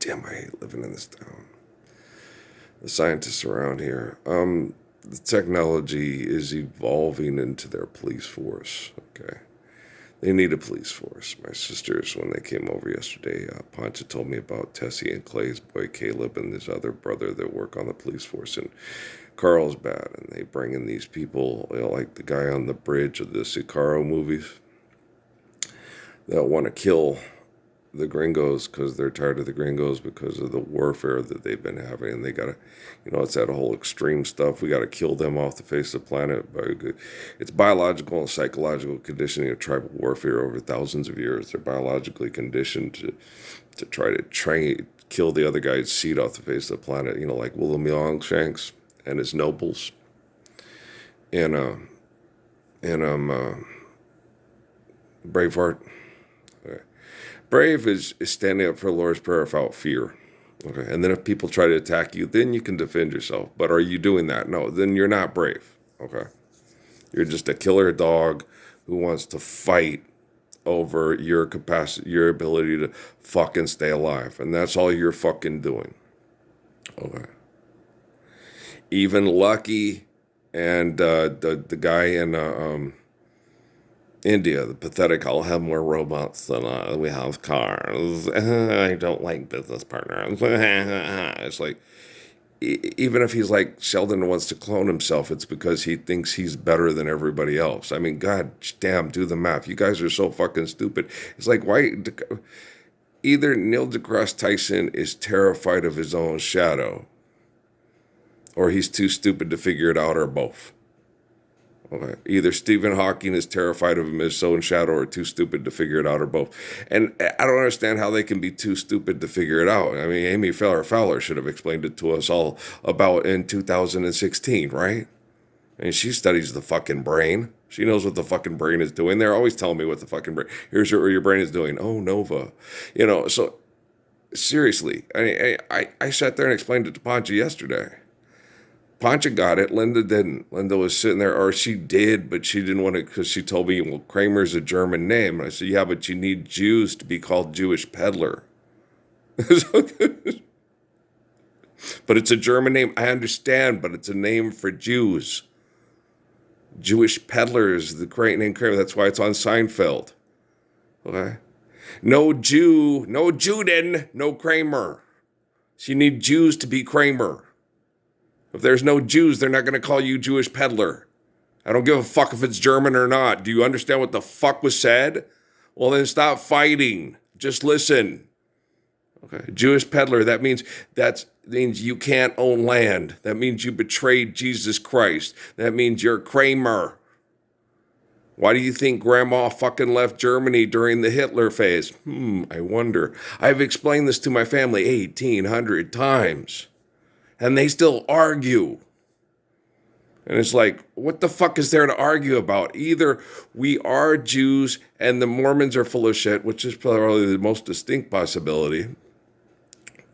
damn, I hate living in this town. The scientists around here. The technology is evolving into their police force. Okay. They need a police force. My sisters, when they came over yesterday, Poncha told me about Tessie and Clay's boy Caleb and his other brother that work on the police force in Carlsbad. And they bring in these people, like the guy on the bridge of the Sicario movies, that want to kill the gringos because they're tired of the gringos because of the warfare that they've been having. And they got to, it's that whole extreme stuff. We got to kill them off the face of the planet. It's biological and psychological conditioning of tribal warfare over thousands of years. They're biologically conditioned to try to kill the other guy's seed off the face of the planet, like William Longshanks and his nobles. And Braveheart. Brave is standing up for the Lord's Prayer without fear. Okay. And then if people try to attack you, then you can defend yourself. But are you doing that? No, then you're not brave. Okay. You're just a killer dog who wants to fight over your capacity, your ability to fucking stay alive. And that's all you're fucking doing. Okay. Even Lucky and the guy in India, the pathetic, I'll have more robots than we have cars. I don't like business partners. It's like, even if he's like Sheldon wants to clone himself, it's because he thinks he's better than everybody else. I mean, god damn, do the math. You guys are so fucking stupid. It's like, why? Either Neil deGrasse Tyson is terrified of his own shadow, or he's too stupid to figure it out, or both. Okay. Either Stephen Hawking is terrified of his own shadow or too stupid to figure it out, or both. And I don't understand how they can be too stupid to figure it out. I mean, Amy Fowler should have explained it to us all about in 2016, right? And she studies the fucking brain. She knows what the fucking brain is doing. They're always telling me what the fucking brain. Here's what your brain is doing. Oh, Nova. So seriously, I sat there and explained it to Poncha yesterday. Poncha got it. Linda didn't. Linda was sitting there, or she did, but she didn't want to because she told me, well, Kramer's a German name. And I said, yeah, but you need Jews to be called Jewish peddler. But it's a German name. I understand, but it's a name for Jews. Jewish peddler is the great name Kramer. That's why it's on Seinfeld. Okay? No Jew, no Juden, no Kramer. So you need Jews to be Kramer. If there's no Jews, they're not going to call you Jewish peddler. I don't give a fuck if it's German or not. Do you understand what the fuck was said? Well, then stop fighting. Just listen. Okay. Jewish peddler, that means you can't own land. That means you betrayed Jesus Christ. That means you're Kramer. Why do you think Grandma fucking left Germany during the Hitler phase? I wonder. I've explained this to my family 1,800 times. And they still argue. And it's like, what the fuck is there to argue about? Either we are Jews and the Mormons are full of shit, which is probably the most distinct possibility,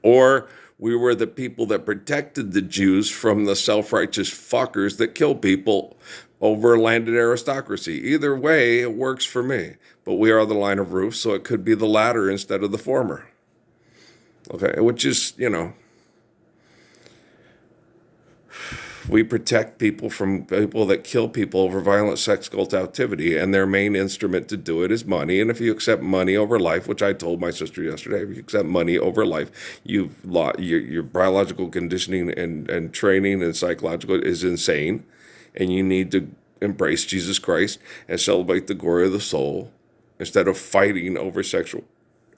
or we were the people that protected the Jews from the self-righteous fuckers that kill people over landed aristocracy. Either way, it works for me. But we are the line of roof, so it could be the latter instead of the former. Okay, which is, we protect people from people that kill people over violent sex cult activity, and their main instrument to do it is money. And if you accept money over life, which I told my sister yesterday, if you accept money over life, your biological conditioning and training and psychological is insane, and you need to embrace Jesus Christ and celebrate the glory of the soul instead of fighting over sexual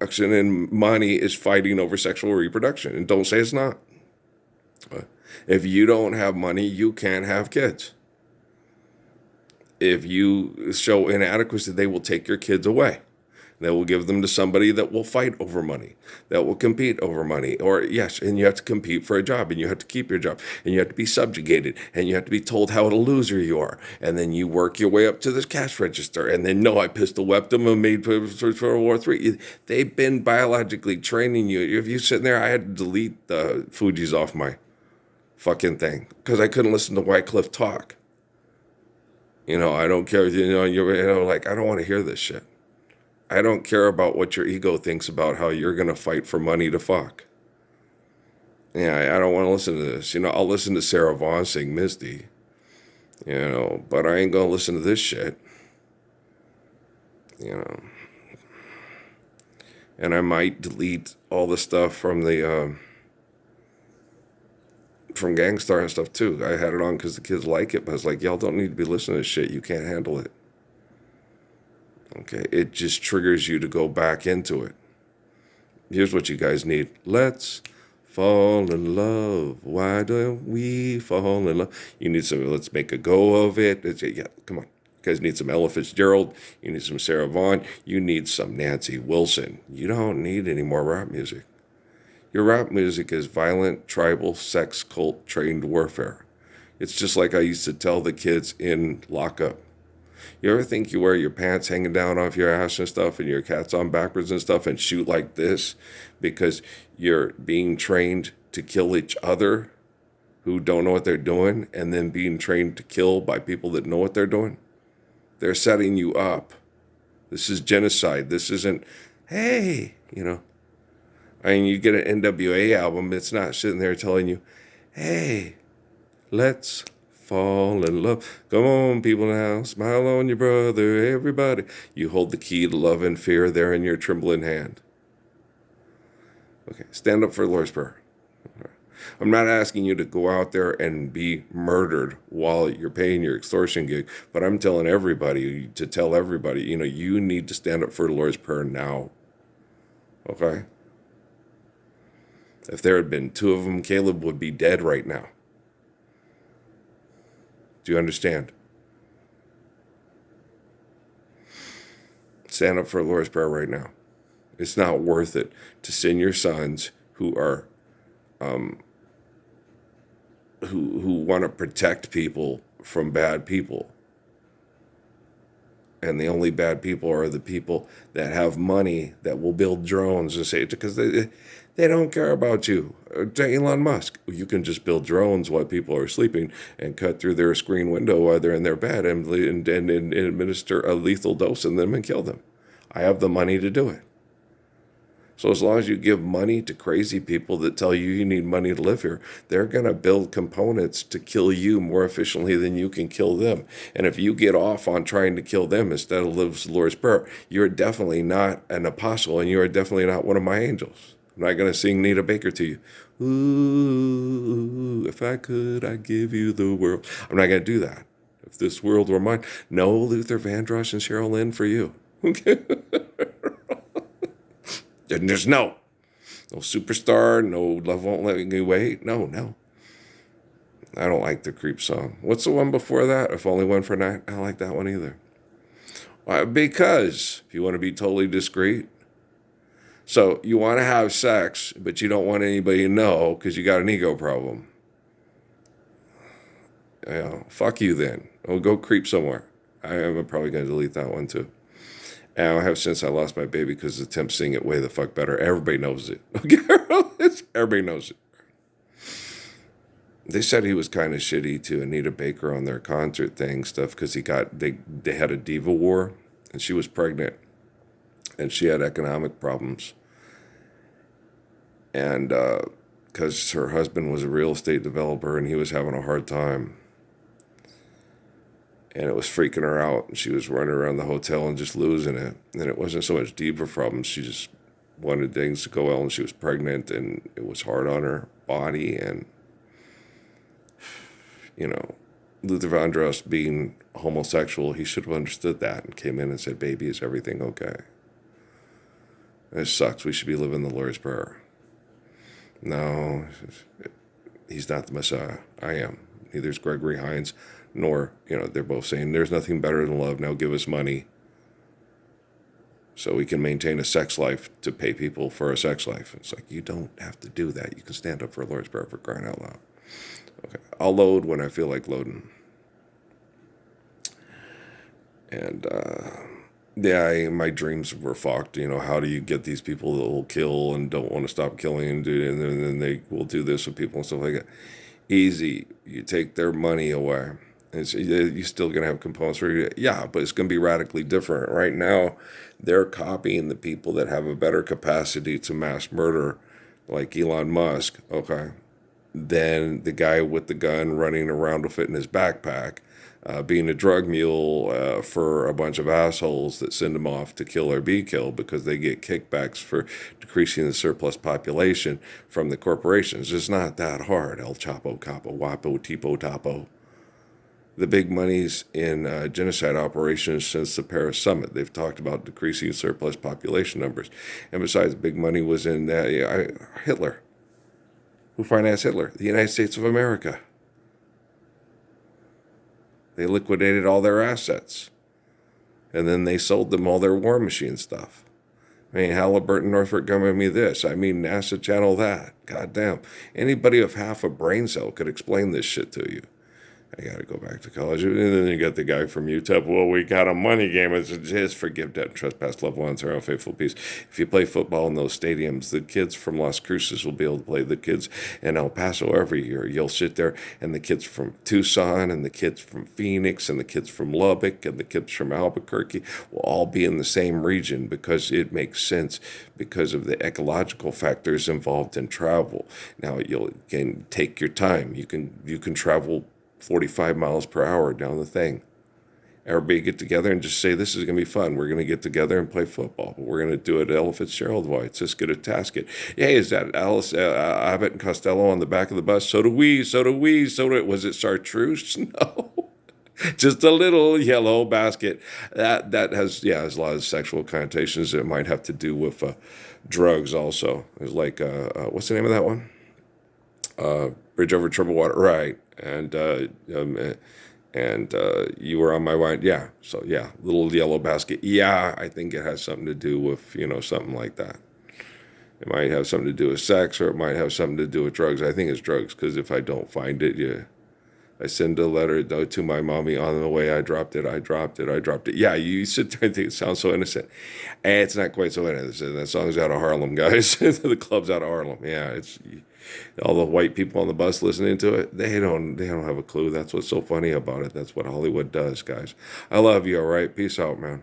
action. And money is fighting over sexual reproduction. And don't say it's not. If you don't have money, you can't have kids. If you show inadequacy, they will take your kids away. They will give them to somebody that will fight over money, that will compete over money. Or yes, and you have to compete for a job, and you have to keep your job, and you have to be subjugated, and you have to be told how a loser you are. And then you work your way up to this cash register, and then, no, I pistol whipped them and made for World War III. They've been biologically training you. If you're sitting there, I had to delete the Fugees off my fucking thing because I couldn't listen to Wycliffe talk. I don't care. Like, I don't want to hear this shit. I don't care about what your ego thinks about how you're going to fight for money to fuck. Yeah, I don't want to listen to this. I'll listen to Sarah Vaughan sing Misty, but I ain't going to listen to this shit, you know. And I might delete all the stuff from from Gangstar and stuff too. I had it on because the kids like it, but I was like, y'all don't need to be listening to this shit. You can't handle it. Okay, it just triggers you to go back into it. Here's what you guys need. Let's fall in love. Why don't we fall in love? You need some, let's make a go of it. Yeah, come on. You guys need some Ella Fitzgerald. You need some Sarah Vaughan. You need some Nancy Wilson. You don't need any more rap music. Your rap music is violent, tribal, sex cult, trained warfare. It's just like I used to tell the kids in lockup. You ever think you wear your pants hanging down off your ass and stuff and your cat's on backwards and stuff and shoot like this because you're being trained to kill each other who don't know what they're doing and then being trained to kill by people that know what they're doing? They're setting you up. This is genocide. This isn't, hey, I mean, you get an NWA album, it's not sitting there telling you, hey, let's fall in love. Come on, people now, smile on your brother, everybody. You hold the key to love and fear there in your trembling hand. Okay, stand up for the Lord's Prayer. I'm not asking you to go out there and be murdered while you're paying your extortion gig, but I'm telling everybody to tell everybody, you need to stand up for the Lord's Prayer now. Okay? If there had been two of them, Caleb would be dead right now. Do you understand? Stand up for the Lord's Prayer right now. It's not worth it to send your sons who are who want to protect people from bad people. And the only bad people are the people that have money that will build drones and say, because they don't care about you. To Elon Musk, you can just build drones while people are sleeping and cut through their screen window while they're in their bed and administer a lethal dose in them and kill them. I have the money to do it. So as long as you give money to crazy people that tell you need money to live here, they're going to build components to kill you more efficiently than you can kill them. And if you get off on trying to kill them instead of live the Lord's Prayer, you're definitely not an apostle and you are definitely not one of my angels. I'm not going to sing Nita Baker to you. Ooh, if I could, I'd give you the world. I'm not going to do that. If this world were mine, no Luther Vandross and Cheryl Lynn for you. Okay? And there's no superstar, no love won't let me wait. No. I don't like the Creep song. What's the one before that? If Only One for a Night? I don't like that one either. Why? Because if you want to be totally discreet, so you want to have sex, but you don't want anybody to know because you got an ego problem. Fuck you then. Oh, go creep somewhere. I am probably going to delete that one too. And I have since I lost my baby because the temps sing it way the fuck better. Everybody knows it. Okay, everybody knows it. They said he was kind of shitty to Anita Baker on their concert thing stuff because they had a diva war and she was pregnant and she had economic problems. And because her husband was a real estate developer and he was having a hard time. And it was freaking her out. And she was running around the hotel and just losing it. And it wasn't so much diva problems. She just wanted things to go well. And she was pregnant. And it was hard on her body. And, Luther Vandross being homosexual, he should have understood that and came in and said, baby, is everything okay? And it sucks. We should be living the Lord's Prayer. No, he's not the Messiah. I am. Neither is Gregory Hines. Nor, they're both saying there's nothing better than love. Now give us money so we can maintain a sex life to pay people for a sex life. It's like, you don't have to do that. You can stand up for Lord's Prayer for crying out loud. Okay, I'll load when I feel like loading. And, my dreams were fucked. How do you get these people that will kill and don't want to stop killing and then they will do this with people and stuff like that? Easy. You take their money away. You're still going to have components for you. Yeah, but it's going to be radically different. Right now, they're copying the people that have a better capacity to mass murder, like Elon Musk, okay? than the guy with the gun running around with it in his backpack, being a drug mule for a bunch of assholes that send him off to kill or be killed because they get kickbacks for decreasing the surplus population from the corporations. It's not that hard. El Chapo, Capo, Wapo, Tipo, Topo. The big money's in genocide operations since the Paris summit. They've talked about decreasing surplus population numbers. And besides, the big money was in Hitler. Who financed Hitler? The United States of America. They liquidated all their assets. And then they sold them all their war machine stuff. I mean, Halliburton, Northrop Grumman, me this. I mean, NASA Channel that. Goddamn. Anybody with half a brain cell could explain this shit to you. I got to go back to college. And then you got the guy from Utah. Well, we got a money game. It's just forgive debt and trespass, love ones, or unfaithful peace. If you play football in those stadiums, the kids from Las Cruces will be able to play the kids in El Paso every year. You'll sit there, and the kids from Tucson, and the kids from Phoenix, and the kids from Lubbock, and the kids from Albuquerque will all be in the same region because it makes sense because of the ecological factors involved in travel. Now, you can take your time. You can travel 45 miles per hour down the thing. Everybody get together and just say, this is going to be fun. We're going to get together and play football. But we're going to do it at Ella Fitzgerald White. Just get a tasket. Hey, is that Alice, Abbott and Costello on the back of the bus? So do we. Was it chartreuse? No. Just a little yellow basket. That has a lot of sexual connotations. It might have to do with drugs also. It's like, what's the name of that one? Bridge Over Troubled Water. Right. And you were on my mind. Yeah. So yeah, little yellow basket. Yeah, I think it has something to do with, something like that. It might have something to do with sex, or it might have something to do with drugs. I think it's drugs, because if I don't find it, I send a letter to my mommy on the way. I dropped it. Yeah, you sit there and think it sounds so innocent. And it's not quite so innocent. That song's out of Harlem, guys. The club's out of Harlem. Yeah, it's all the white people on the bus listening to it. They don't have a clue. That's what's so funny about it. That's what Hollywood does, guys. I love you, all right? Peace out, man.